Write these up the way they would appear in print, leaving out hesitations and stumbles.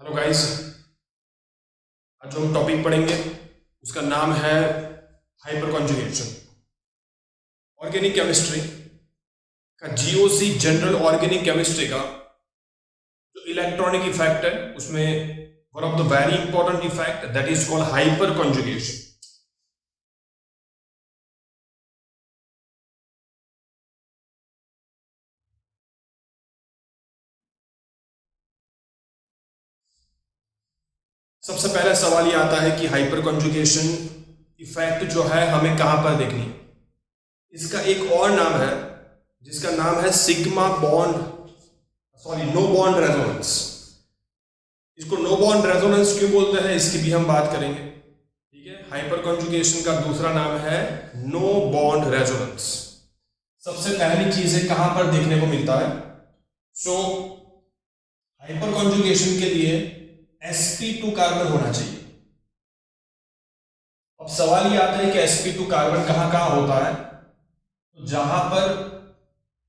Hello guys, आज जो हम टॉपिक पढ़ेंगे उसका नाम है हाइपर कॉन्जुगेशन। ऑर्गेनिक केमिस्ट्री का जीओसी जनरल ऑर्गेनिक केमिस्ट्री का जो इलेक्ट्रॉनिक इफेक्ट है उसमें one of the very important effect that is called hyper conjugation. सबसे पहला सवाल ये आता है कि हाइपर कॉन्जुगेशन इफेक्ट जो है हमें कहां पर देखनी है। इसका एक और नाम है जिसका नाम है नो बॉन्ड रेजोनेंस। इसको नो बॉन्ड रेजोनेंस क्यों बोलते हैं इसकी भी हम बात करेंगे। ठीक है, हाइपर कॉन्जुगेशन का दूसरा नाम है नो बॉन्ड रेजोनेंस। सबसे पहली चीजें कहां पर देखने को मिलता है। हाइपर कॉन्जुगेशन के लिए sp2 कार्बन होना चाहिए। अब सवाल ये आता है कि sp2 कार्बन कहां कहां होता है। तो जहां पर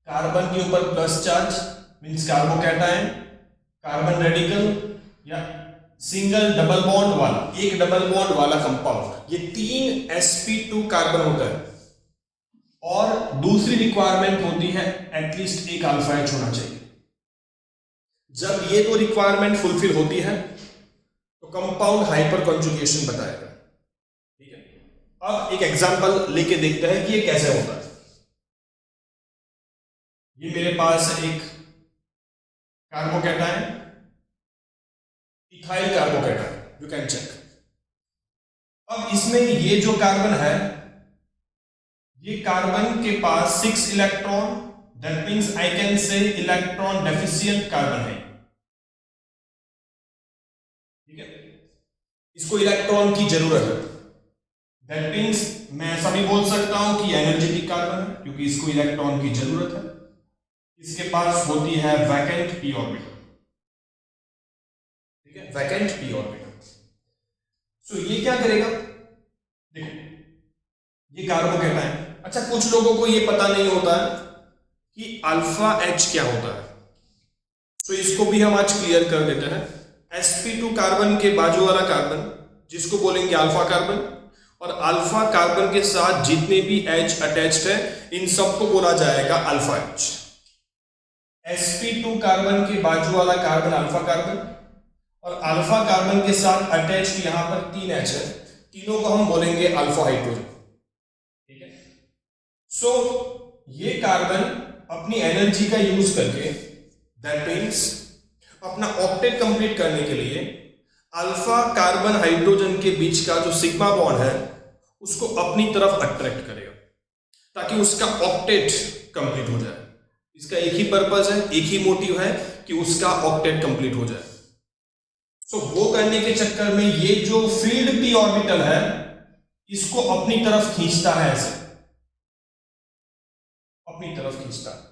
कार्बन के ऊपर plus charge means carbocation, carbon radical या सिंगल डबल बॉन्ड वाला, एक डबल बॉन्ड वाला कंपाउंड, ये तीन sp2 कार्बन होता है। और दूसरी रिक्वायरमेंट होती है एटलीस्ट एक अल्फा एच होना चाहिए। जब ये दो रिक्वायरमेंट फुलफिल होती है तो कंपाउंड हाइपर कॉन्जुगेशन बताएगा। ठीक है, अब एक एग्जांपल लेके देखते हैं कि ये कैसे होता है। ये मेरे पास एक carbocation, ethyl carbocation, you can check. अब इसमें ये जो कार्बन है, ये कार्बन के पास 6 electron, that means I can say electron deficient carbon है। ठीक है, इसको इलेक्ट्रॉन की जरूरत है। दैट मींस मैं ऐसा भी बोल सकता हूं कि एनर्जेटिक कार्बन है क्योंकि इसको इलेक्ट्रॉन की जरूरत है। इसके पास होती है वैकेंट p ऑर्बिटल। ठीक है, वैकेंट p ऑर्बिटल। ये क्या करेगा, देखो ये कार्बोकैटायन। अच्छा, कुछ लोगों को ये पता नहीं होता है कि अल्फा एच क्या होता है। इसको भी हम आज क्लियर कर देते हैं। sp2 कार्बन के बाजू वाला कार्बन जिसको बोलेंगे अल्फा कार्बन, और अल्फा कार्बन के साथ जितने भी H अटैच्ड है इन सबको बोला जाएगा अल्फा H। sp2 कार्बन के बाजू वाला कार्बन अल्फा कार्बन, और अल्फा कार्बन के साथ अटैच्ड यहां पर 3 H है, तीनों को हम बोलेंगे अल्फा हाइड्रोजन। ठीक है, ये कार्बन अपनी एनर्जी का यूज करके, दैट मींस अपना ऑक्टेट कंप्लीट करने के लिए अल्फा कार्बन हाइड्रोजन के बीच का जो सिग्मा बॉन्ड है उसको अपनी तरफ अट्रैक्ट करेगा ताकि उसका ऑक्टेट कंप्लीट हो जाए। इसका एक ही पर्पस है, एक ही मोटिव है कि उसका ऑक्टेट कंप्लीट हो जाए। वो करने के चक्कर में ये जो फील्ड p ऑर्बिटल है इसको अपनी तरफ खींचता है, ऐसे अपनी तरफ खींचता है।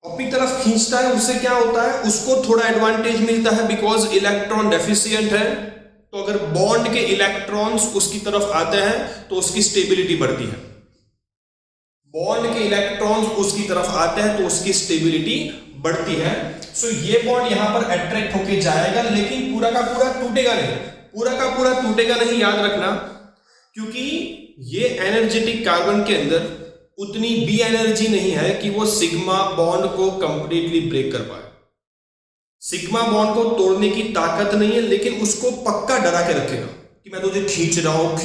अपनी तरफ खींचता है, उससे क्या होता है, उसको थोड़ा एडवांटेज मिलता है बिकॉज इलेक्ट्रॉन डेफिशिएंट है। तो अगर बॉन्ड के इलेक्ट्रॉन्स उसकी तरफ आते हैं तो उसकी स्टेबिलिटी बढ़ती है। बॉन्ड के इलेक्ट्रॉन्स उसकी तरफ आते हैं तो उसकी स्टेबिलिटी बढ़ती है। ये बॉन्ड यहां पर अट्रैक्ट होके जाएगा, लेकिन पूरा का पूरा टूटेगा नहीं, पूरा का पूरा टूटेगा नहीं, याद रखना, क्योंकि ये एनर्जेटिक कार्बन के अंदर उतनी भी एनर्जी नहीं है कि वो सिग्मा बॉन्ड को कंप्लीटली ब्रेक कर पाए। सिग्मा बॉन्ड को तोड़ने की ताकत नहीं है, लेकिन उसको पक्का डरा के रखेगा कि मैं तुझे खींच रहा हूं,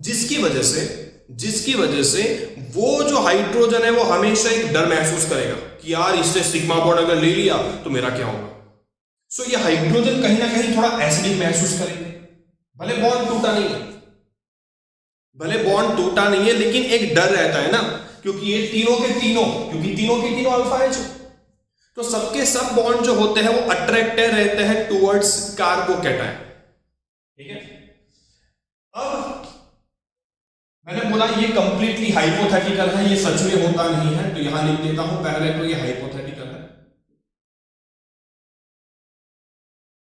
जिसकी वजह से वो जो हाइड्रोजन है वो हमेशा एक डर महसूस करेगा कि यार इससे सिग्मा बॉन्ड अगर ले लिया तो मेरा क्या होगा। ये हाइड्रोजन कहीं ना कहीं थोड़ा एसिडिक महसूस करेंगे। भले बॉन्ड टूटा नहीं है, लेकिन एक डर रहता है ना, क्योंकि ये तीनों के तीनों अल्फा एच। तो सबके सब बॉन्ड जो होते हैं वो अट्रैक्टेड रहते हैं टुवर्ड्स कार्बोकैटायन। ठीक है, अब मैंने बोला ये कंप्लीटली हाइपोथेटिकल है, ये सच में होता नहीं है, तो यहां लिख देता हूं पहले तो ये हाइपोथेटिकल है।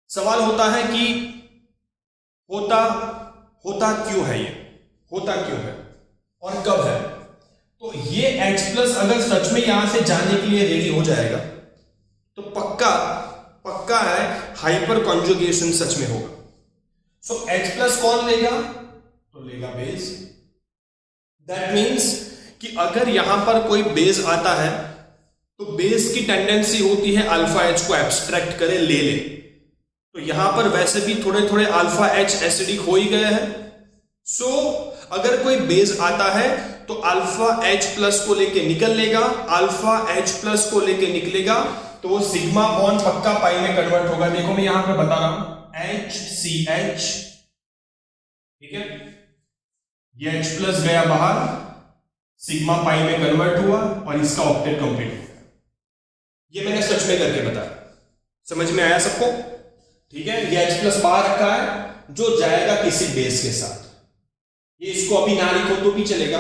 सवाल होता है कि होता क्यों है, ये होता क्यों है और कब है। तो ये H+ अगर सच में यहां से जाने के लिए रेडी हो जाएगा तो पक्का पक्का है हाइपर कॉन्जुगेशन सच में होगा। सो H प्लस कौन लेगा? तो लेगा बेस। दैट मीन्स कि अगर यहां पर कोई बेस आता है तो बेस की टेंडेंसी होती है अल्फा H को एब्स्ट्रैक्ट करे, ले ले। तो यहां पर वैसे भी थोड़े थोड़े अल्फा H एसिडिक हो ही गए हैं। सो अगर कोई बेस आता है तो अल्फा H प्लस को लेके निकल लेगा, अल्फा H प्लस को लेके निकलेगा तो वो सिग्मा बॉन्ड पक्का पाई में कन्वर्ट होगा। देखो मैं यहां पे बता रहा हूं HCH, ठीक है, ये H प्लस गया बाहर, सिग्मा पाई में कन्वर्ट हुआ और इसका ऑक्टेट कंप्लीट हो गया। ये मैंने सच में करके बताया, समझ में आया सबको? ठीक है, ये H प्लस बाहर रखा है जो जाएगा किसी बेस के साथ। ये इसको अभी ना लिखो तो भी चलेगा।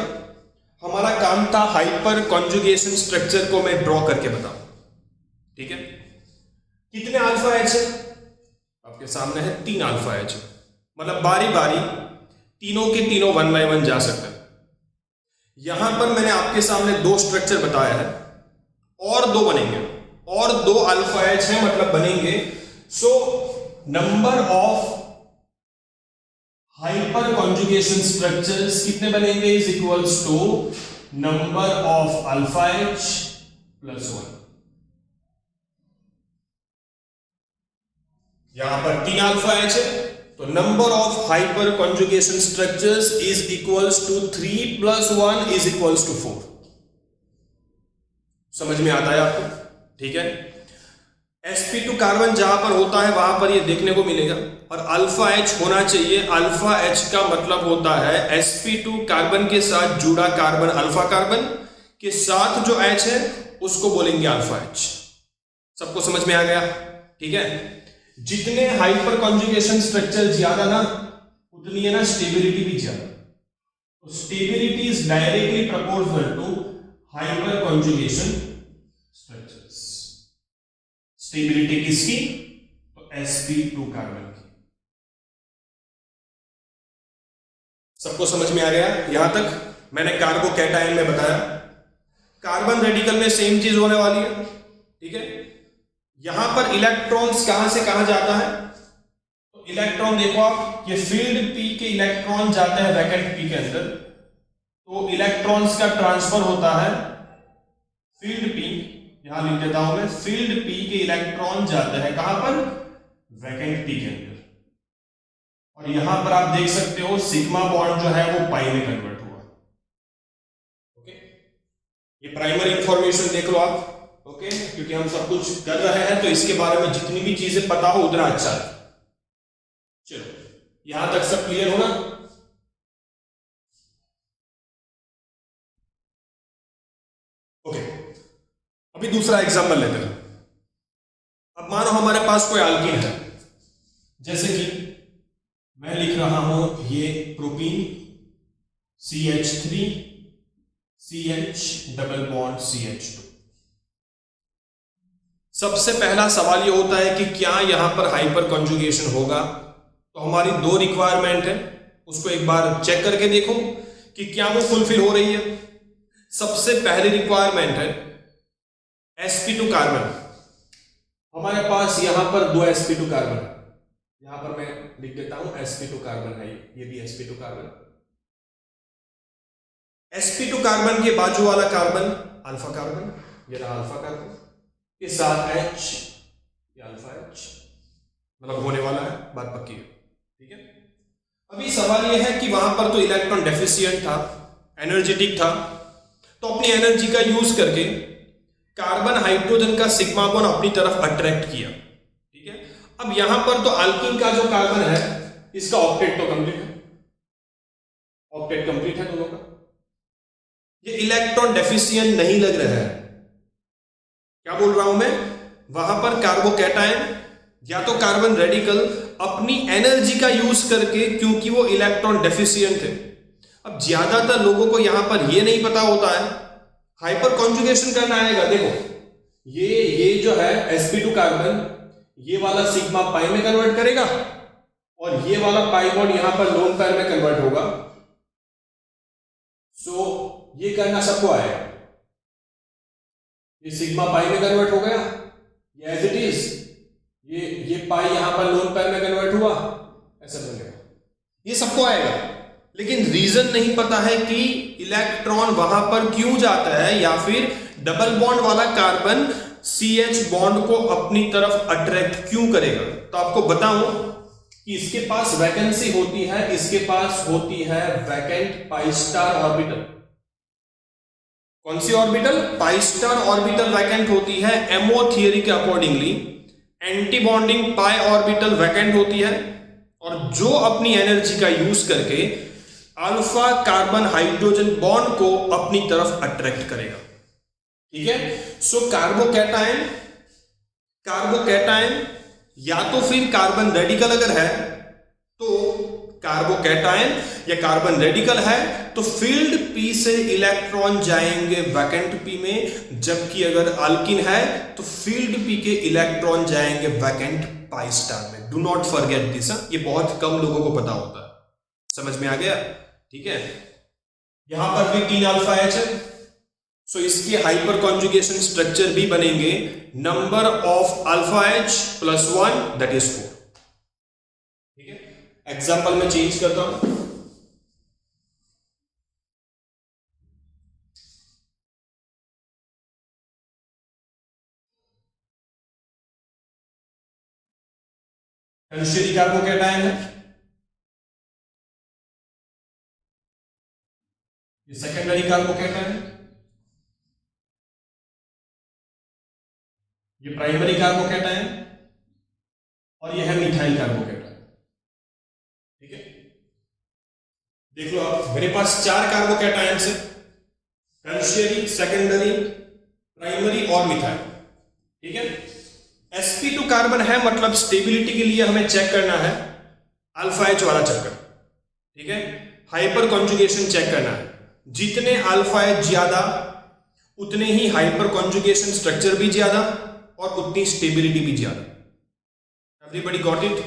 हमारा काम था हाइपर कॉन्जुगेशन स्ट्रक्चर को मैं ड्रॉ करके बताऊं, ठीक है। कितने अल्फा H है? आपके सामने है 3 अल्फा H, मतलब बारी बारी तीनों के तीनों 1 बाय 1 जा सकते हैं। यहां पर मैंने आपके सामने 2 स्ट्रक्चर बताया है और 2 बनेंगे, और 2 अल्फा H है मतलब बनेंगे। So number of hyperconjugation structures कितने बनेंगे is equals to number of alpha H plus 1। यहां पर 3 अल्फा H है तो number of hyperconjugation structures is equals to 3 plus 1 is equals to 4। समझ में आता है आपको? ठीक है, sp2 कार्बन जहां पर होता है वहां पर ये देखने को मिलेगा, और अल्फा H होना चाहिए। अल्फा H का मतलब होता है sp2 कार्बन के साथ जुड़ा कार्बन, अल्फा कार्बन के साथ जो H है उसको बोलेंगे अल्फा H। सबको समझ में आ गया? ठीक है, जितने हाइपर कॉन्जुगेशन स्ट्रक्चर ज्यादा ना उतनी है ना स्टेबिलिटी भी ज्यादा। तो stability is directly proportional to hyperconjugation structures. Stability किसकी? तो sp2 कार्बन की। सबको समझ में आ गया? यहां तक मैंने कार्बोकैटायन में बताया, कार्बन रेडिकल में सेम चीज होने वाली है, ठीक है। यहां पर इलेक्ट्रॉन्स कहां से कहां जाता है? तो इलेक्ट्रॉन देखो आप, ये फील्ड p के इलेक्ट्रॉन जाते हैं वैकेंट p के अंदर, तो इलेक्ट्रॉन्स का ट्रांसफर होता है फील्ड p, यहां लिख देता हूं मैं, फील्ड p के इलेक्ट्रॉन जाते हैं कहां पर? वैकेंट p के अंदर। और यहां पर आप देख सकते हो सिग्मा बॉन्ड जो है वो पाई में कन्वर्ट हुआ। ओके, ये प्राइमरी इंफॉर्मेशन देख लो आप। ओके, क्योंकि हम सब कुछ कर रहे हैं तो इसके बारे में जितनी भी चीजें पता हो उतना अच्छा है। चलो, यहां तक सब क्लियर होना? ओके, अभी दूसरा एग्जांपल लेते हैं। अब मानो हमारे पास कोई अल्कीन है, जैसे कि मैं लिख रहा हूं ये propene CH3 CH double bond CH2। सबसे पहला सवाल ये होता है कि क्या यहां पर हाइपर कॉन्जुगेशन होगा? तो हमारी 2 रिक्वायरमेंट है, उसको एक बार चेक करके देखो कि क्या वो फुलफिल हो रही है। सबसे पहली रिक्वायरमेंट है sp2 कार्बन। हमारे पास यहां पर 2 sp2 कार्बन है, यहां पर मैं लिख देता हूं sp2 कार्बन है, ये भी sp2 कार्बन। sp2 कार्बन के बाजू वाला कार्बन अल्फा कार्बन, ये रहा अल्फा कार्बन के साथ H, ये अल्फा H, मतलब होने वाला है, बात पक्की है, ठीक है। अभी सवाल यह है कि वहां पर तो इलेक्ट्रॉन डेफिशिएंट था, एनर्जेटिक था, तो अपनी एनर्जी का यूज करके कार्बन हाइड्रोजन का सिग्मा बॉन्ड अपनी तरफ अट्रैक्ट किया, ठीक है। अब यहां पर तो अल्कीन का जो कार्बन है इसका ऑक्टेट तो कंप्लीट है, ऑक्टेट कंप्लीट है दोनों का। ये इलेक्ट्रॉन डेफिशिएंट नहीं लग रहा है। क्या बोल रहा हूं मैं? वहां पर कार्बोकैटायन या तो कार्बन रेडिकल अपनी एनर्जी का यूज करके, क्योंकि वो इलेक्ट्रॉन डेफिशिएंट है। अब ज्यादातर लोगों को यहां पर ये नहीं पता होता है, हाइपर कॉन्जुगेशन करना आएगा। देखो ये जो है sp2 कार्बन, ये वाला सिग्मा पाई में कन्वर्ट करेगा और ये वाला पाई बॉन्ड यहां पर लोन पेयर में कन्वर्ट होगा। सो ये करना सबको आएगा। ये सिग्मा पाई में कन्वर्ट हो गया, ये एज इट इज ये पाई यहां पर लोन पेयर में कन्वर्ट हुआ, ऐसा बनेगा, ये सबको आएगा। लेकिन रीजन नहीं पता है कि इलेक्ट्रॉन वहां पर क्यों जाता है, या फिर डबल बॉन्ड वाला कार्बन CH बॉन्ड को अपनी तरफ अट्रैक्ट क्यों करेगा। तो आपको बताऊं कि इसके पास वैकेंसी होती है, इसके पास होती है वैकेंट पाई स्टार ऑर्बिटल। कौन सी orbital? Pi star orbital vacant होती है। MO थियरी के accordingly antibonding pi orbital vacant होती है, और जो अपनी एनर्जी का यूज करके अल्फा कार्बन हाइड्रोजन बॉन्ड को अपनी तरफ अट्रैक्ट करेगा। ठीक है, सो कार्बोकैटायन या तो फिर कार्बन रेडिकल अगर है तो कार्बोकैटायन या कार्बन रेडिकल है तो फील्ड P से इलेक्ट्रॉन जाएंगे वैकेंट P में, जबकि अगर अल्किन है तो फील्ड P के इलेक्ट्रॉन जाएंगे वैकेंट पाई स्टार में। डू नॉट फॉरगेट दिस, ये बहुत कम लोगों को पता होता है। समझ में आ गया? ठीक है, यहां पर भी 3 अल्फा H है, सो इसके हाइपर कॉन्जुगेशन स्ट्रक्चर भी बनेंगे number of alpha H plus 1 that is 4। ठीक है, एग्जाम्पल में चेंज करता हूं। टर्शियरी कार्बोकैटायन है, ये सेकेंडरी कार्बोकैटायन, ये प्राइमरी कार्बोकैटायन, और ये है मिथाइल कार्बोकैटायन। ठीक है, देख लो आप, मेरे पास 4 कार्बोकैटायन है, टर्शियरी, सेकेंडरी, प्राइमरी और मिथाइल। ठीक है, sp2 कार्बन है, मतलब स्टेबिलिटी के लिए हमें चेक करना है अल्फा H वाला चक्कर। ठीक है, हाइपर कॉन्जुगेशन चेक करना है, जितने अल्फा H ज्यादा उतने ही हाइपर कॉन्जुगेशन स्ट्रक्चर भी ज्यादा और उतनी स्टेबिलिटी भी ज्यादा। Everybody got it?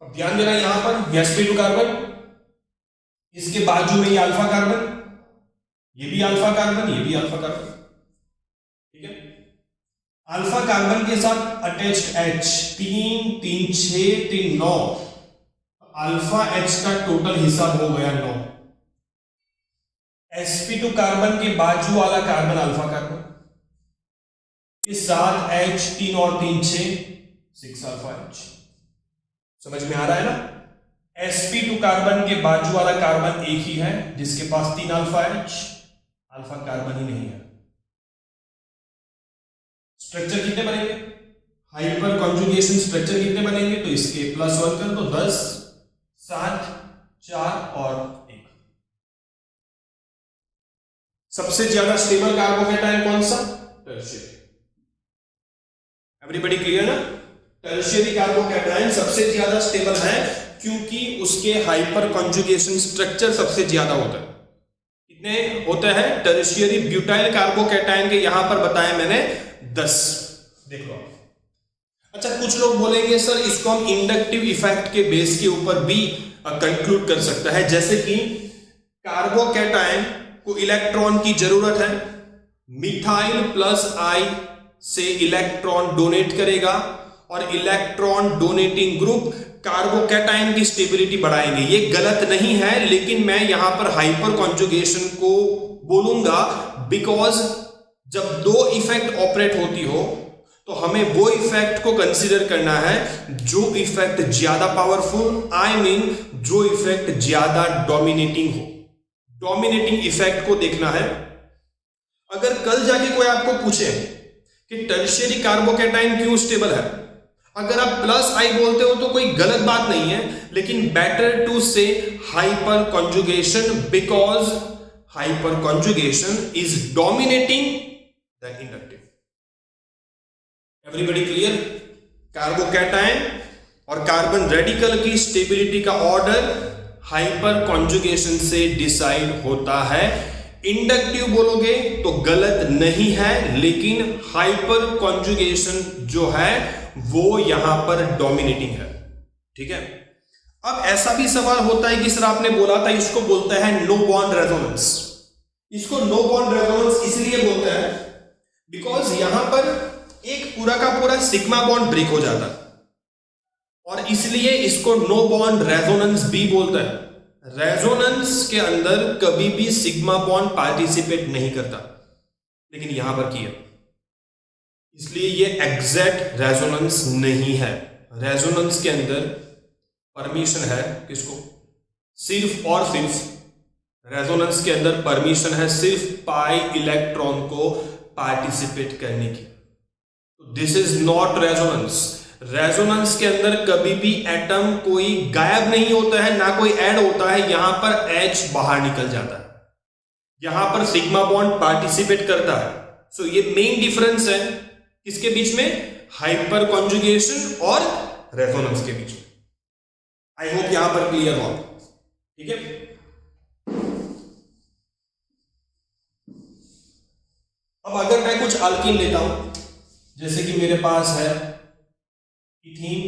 अब ध्यान देना, यहां पर sp2 कार्बन, इसके बाजू में ये अल्फा कार्बन, ये भी अल्फा कार्बन, ये भी अल्फा कार्बन। ठीक है, अल्फा कार्बन के साथ अटैच्ड H 3 3 6 3 9, अल्फा H का टोटल हिसाब हो गया 9। sp2 कार्बन के बाजू वाला कार्बन अल्फा कार्बन, इस साथ H 3 और 3 6 अल्फा H। समझ में आ रहा है ना? sp2 कार्बन के बाजू वाला कार्बन एक ही है जिसके पास 3 अल्फा H, अल्फा कार्बन ही नहीं है। स्ट्रक्चर कितने बनेंगे? हाइपर कॉन्जुगेशन स्ट्रक्चर कितने बनेंगे? तो इसके प्लस 1 कर दो, 10 7 4 और 1। सबसे ज्यादा स्टेबल कार्बोकैटायन कौन सा? टर्शियरी। एवरीबॉडी क्लियर ना? टर्शियरी कार्बोकैटायन सबसे ज्यादा स्टेबल है क्योंकि उसके हाइपर कॉन्जुगेशन स्ट्रक्चर सबसे ज्यादा होता है। कितने होते हैं? टर्शियरी ब्यूटाइल कार्बोकैटायन के यहां पर बताया मैंने 10। देख लो। अच्छा, कुछ लोग बोलेंगे सर इसको हम इंडक्टिव इफेक्ट के बेस के ऊपर भी कंक्लूड कर सकता है, जैसे कि कार्बोकैटायन को इलेक्ट्रॉन की जरूरत है, मिथाइल प्लस I से इलेक्ट्रॉन डोनेट करेगा और इलेक्ट्रॉन डोनेटिंग ग्रुप कार्बोकैटायन की स्टेबिलिटी बढ़ाएंगे। ये गलत नहीं है, लेकिन मैं यहां पर हाइपर कॉन्जुगेशन को बोलूंगा बिकॉज जब 2 इफेक्ट ऑपरेट होती हो तो हमें वो इफेक्ट को कंसीडर करना है जो इफेक्ट ज्यादा पावरफुल, आई मीन जो इफेक्ट ज्यादा डोमिनेटिंग हो। डोमिनेटिंग इफेक्ट को देखना है। अगर कल जाके कोई आपको पूछे कि टर्शियरी कार्बोकैटायन क्यों स्टेबल है, अगर आप प्लस I बोलते हो तो कोई गलत बात नहीं है, लेकिन better to say hyperconjugation because hyperconjugation is dominating than inductive. Everybody clear? Carbocation और कार्बन रेडिकल की स्टेबिलिटी का ऑर्डर हाइपर कॉन्जुगेशन से डिसाइड होता है। इंडक्टिव बोलोगे तो गलत नहीं है, लेकिन हाइपर कॉन्जुगेशन जो है वो यहां पर डोमिनेटिंग है। ठीक है, अब ऐसा भी सवाल होता है कि सर आपने बोला था इसको बोलते हैं नो बॉन्ड रेजोनेंस। इसको नो बॉन्ड रेजोनेंस इसलिए बोलते हैं बिकॉज यहां पर एक पूरा का पूरा सिग्मा बॉन्ड ब्रेक हो जाता है और इसलिए इसको नो बॉन्ड रेजोनेंस भी बोलता है। रेजोनेंस के अंदर कभी भी सिग्मा बॉन्ड पार्टिसिपेट नहीं करता, लेकिन यहां पर किया, इसलिए ये एग्जैक्ट रेजोनेंस नहीं है। रेजोनेंस के अंदर परमिशन है किसको? सिर्फ और सिर्फ रेजोनेंस के अंदर परमिशन है सिर्फ पाई इलेक्ट्रॉन को पार्टिसिपेट करने की। This is not resonance. Resonance के अंदर कभी भी एटम कोई गायब नहीं होता है, ना कोई ऐड होता है। यहां पर H बाहर निकल जाता है, यहां पर सिग्मा बॉन्ड पार्टिसिपेट करता है। सो ये मेन डिफरेंस है किसके बीच में? हाइपर कॉन्जुगेशन और रेजोनेंस के बीच में। आई होप यहां पर क्लियर हो, ठीक है। अब अगर मैं कुछ अल्कीन लेता हूं, जैसे कि मेरे पास है इथीन,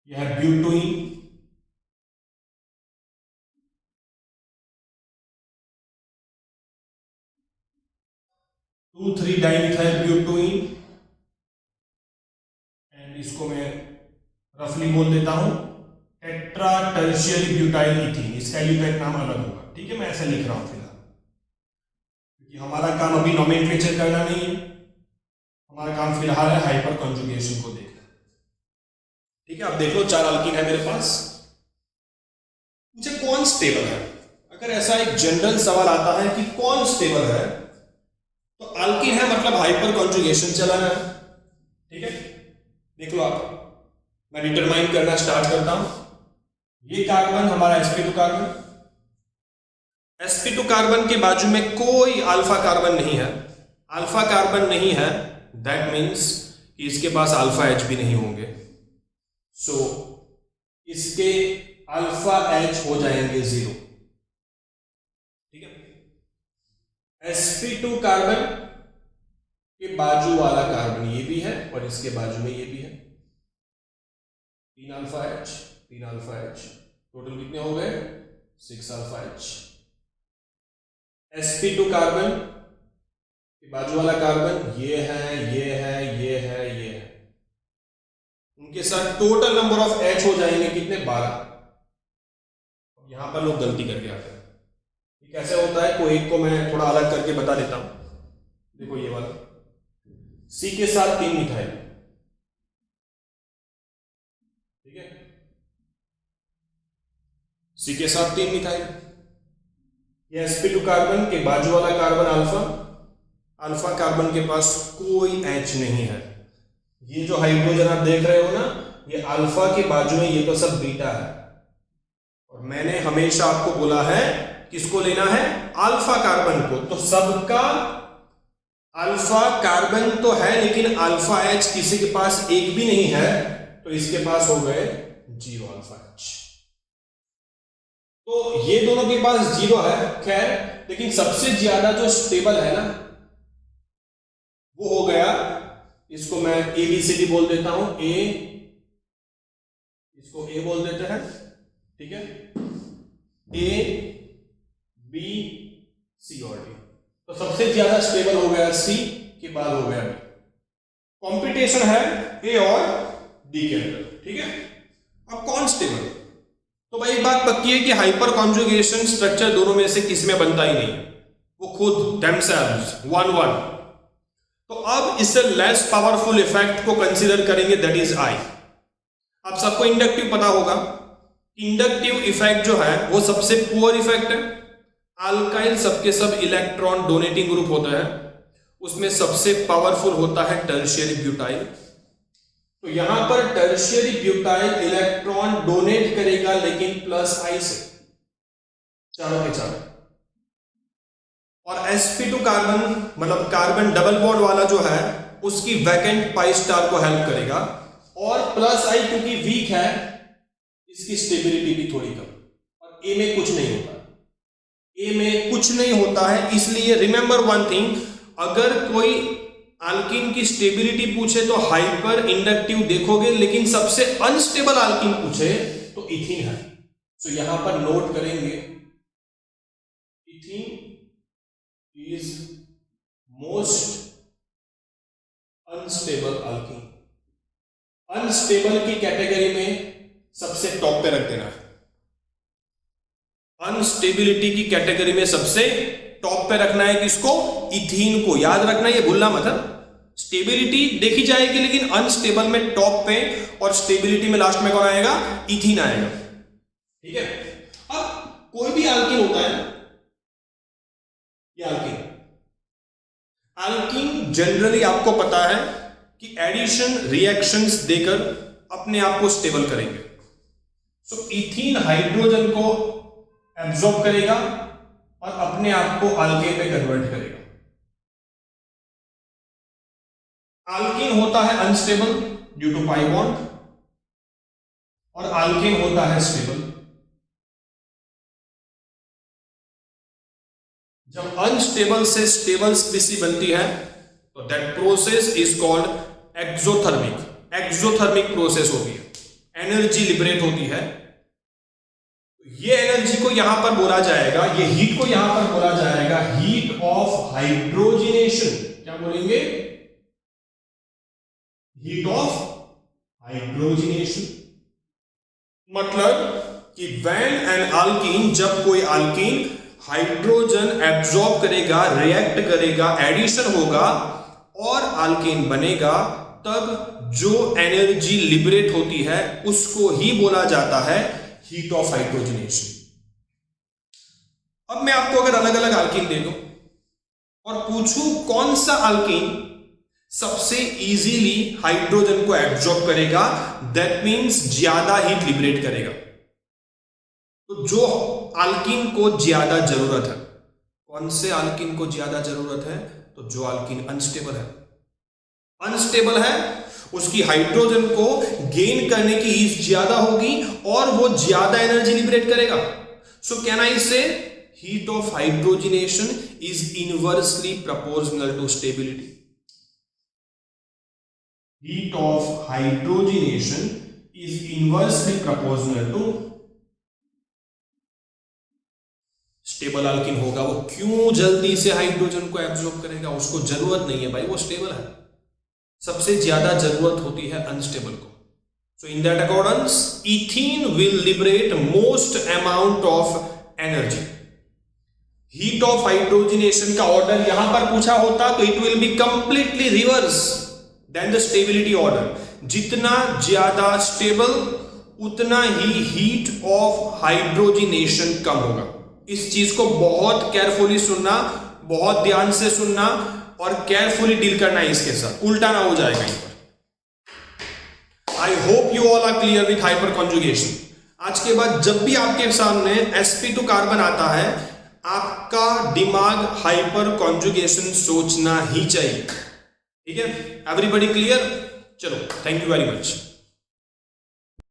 यह है ब्यूटोइन, टू 3 डाइमिथाइल ब्यूटोइन, एंड इसको मैं रफली बोल देता हूं टेट्रा टर्शियरी ब्यूटाइल इथीन। इसका एलिफेट नाम अलग होगा, ठीक है, मैं ऐसा लिख रहा हूं फिलहाल, क्योंकि हमारा काम अभी नोमेनक्लेचर करना नहीं है, हमारा काम फिलहाल है हाइपर कॉन्जुगेशन को देखना, ठीक है। अब देख लो 4 अल्कीन है मेरे पास, मुझे कौन स्टेबल है? अगर ऐसा एक जनरल सवाल आता है कि कौन स्टेबल है, तो अल्कीन है मतलब हाइपर कॉन्जुगेशन चला है, ठीक है। देख लो आप, मैं डिटरमाइन करना स्टार्ट करता हूं। ये कार्बन हमारा sp2 कार्बन, sp2 कार्बन के बाजू में कोई अल्फा कार्बन नहीं है। अल्फा कार्बन नहीं है, दैट मीन्स कि इसके पास अल्फा H भी नहीं होंगे। सो इसके अल्फा H हो जाएंगे 0, ठीक है। sp2 कार्बन के बाजू वाला कार्बन ये भी है और इसके बाजू में ये भी है, 3 alpha H, 3 alpha H, total कितने हो गए? 6 अल्फा H। sp2 कार्बन के बाजू वाला कार्बन ये है, ये है, ये है, ये है, उनके साथ टोटल नंबर ऑफ H हो जाएंगे कितने? 12। यहां पर लोग गलती करके आते हैं, ये कैसे होता है? कोई एक को मैं थोड़ा अलग करके बता देता हूं। देखो ये वाला C के साथ 3 मिथाइल, ठीक है, C के साथ 3 मिथाइल। ये sp2 कार्बन के बाजू वाला कार्बन अल्फा, अल्फा कार्बन के पास कोई H नहीं है। ये जो हाइड्रोजन आप देख रहे हो ना, ये अल्फा के बाजू में, ये तो सब बीटा है। और मैंने हमेशा आपको बोला है किसको लेना है? अल्फा कार्बन को। तो सबका अल्फा कार्बन तो है, लेकिन अल्फा H किसी के पास एक भी नहीं है, तो इसके पास हो गए 0 अल्फा H। तो ये दोनों के पास 0 है, खैर, लेकिन सबसे ज्यादा जो स्टेबल है ना, वो हो गया, इसको मैं ABCD बोल देता हूं, A, इसको A बोल देते हैं, ठीक है, A, B, C और D। तो सबसे ज्यादा स्टेबल हो गया C, के बाद हो गया B। कंपटीशन है A और D के अंदर, ठीक है। अब कौन स्टेबल? तो भाई एक बात पक्की है कि हाइपर कॉन्जुगेशन स्ट्रक्चर दोनों में से किसी में बनता ही नहीं, वो खुद themselves 1-1। तो अब इससे लेस पावरफुल इफेक्ट को कंसीडर करेंगे, दैट इज I। आप सबको इंडक्टिव पता होगा, इंडक्टिव इफेक्ट जो है वो सबसे पुअर इफेक्ट है। अल्काइल सबके सब इलेक्ट्रॉन डोनेटिंग ग्रुप होता है, उसमें सबसे पावरफुल होता है टर्शियरी ब्यूटाइल। तो यहां पर टर्शियरी ब्यूटाइल इलेक्ट्रॉन डोनेट करेगा, लेकिन +I से, चारों के चारों। और sp2 कार्बन मतलब कार्बन डबल बॉन्ड वाला जो है, उसकी वैकेंट पाई स्टार को हेल्प करेगा। और +I क्योंकि वीक है, इसकी स्टेबिलिटी भी थोड़ी कम, और A में कुछ नहीं होता, A में कुछ नहीं होता है। इसलिए रिमेंबर वन थिंग, अगर कोई अल्कीन की स्टेबिलिटी पूछे तो हाइपर इंडक्टिव देखोगे, लेकिन सबसे अनस्टेबल अल्कीन पूछे तो इथीन है। सो यहां पर नोट करेंगे ethene is most unstable alkyne. Unstable की कैटेगरी में सबसे टॉप पे रख देना है। अनस्टेबिलिटी की कैटेगरी में सबसे टॉप पे रखना है किसको? इथीन को। याद रखना, ये भूलना मत। स्टेबिलिटी देखी जाएगी लेकिन अनस्टेबल में टॉप पे, और स्टेबिलिटी में लास्ट में कौन आएगा? इथीन आएगा। ठीक है। अब कोई भी अल्कीन होता है, ये अल्कीन जनरली आपको पता है कि एडिशन रिएक्शंस देकर अपने आप को स्टेबल करेंगे। सो इथीन हाइड्रोजन को एब्जॉर्ब करेगा और अपने आप को अल्केन में कन्वर्ट करेगा। अल्कीन होता है unstable due to pi bond, और अल्केन होता है स्टेबल। जब अनस्टेबल से स्टेबल स्पीसी बनती है तो that process is called exothermic. Exothermic process होती है, एनर्जी लिबरेट होती है। ये एनर्जी को यहां पर बोला जाएगा, ये हीट को यहां पर बोला जाएगा हीट ऑफ हाइड्रोजिनेशन। क्या बोलेंगे? Heat of hydrogenation. मतलब कि व्हेन एन अल्कीन, जब कोई अल्कीन हाइड्रोजन एब्जॉर्ब करेगा, रिएक्ट करेगा, एडिशन होगा और अल्केन बनेगा, तब जो एनर्जी लिबरेट होती है उसको ही बोला जाता है हीट ऑफ हाइड्रोजनेशन। अब मैं आपको अगर अलग अलग अल्कीन दे दूं और पूछूं कौन सा अल्कीन सबसे इजीली हाइड्रोजन को एब्जॉर्ब करेगा, दैट मींस ज्यादा हीट लिबरेट करेगा, तो जो अल्कीन को ज्यादा जरूरत है, कौन से अल्कीन को ज्यादा जरूरत है? तो जो अल्कीन अनस्टेबल है। अनस्टेबल है उसकी हाइड्रोजन को गेन करने की ईज ज्यादा होगी और वो ज्यादा एनर्जी लिबरेट करेगा। सो can I say heat of hydrogenation is inversely proportional to stability. Heat of hydrogenation is inversely proportional to stable alkene होगा। वो क्यों जल्दी से हाइड्रोजन को एब्जॉर्ब करेगा? उसको जरूरत नहीं है भाई, वो स्टेबल है। सबसे ज्यादा जरूरत होती है अनस्टेबल को। So in that accordance ethene will liberate most amount of energy. Heat of hydrogenation का ऑर्डर यहां पर पूछा होता तो it will be completely reverse then the stability order. जितना ज्यादा स्टेबल उतना ही हीट ऑफ हाइड्रोजिनेशन कम होगा। इस चीज को बहुत केयरफुली सुनना, बहुत ध्यान से सुनना और केयरफुली डील करना है इसके साथ, उल्टा ना हो जाएगा इन पर। I hope you all are clear with hyperconjugation. आज के बाद जब भी आपके सामने sp2 कार्बन आता है, आपका दिमाग हाइपर कॉन्जुगेशन सोचना ही चाहिए। ठीक है, एवरीबॉडी क्लियर? चलो, थैंक यू वेरी मच।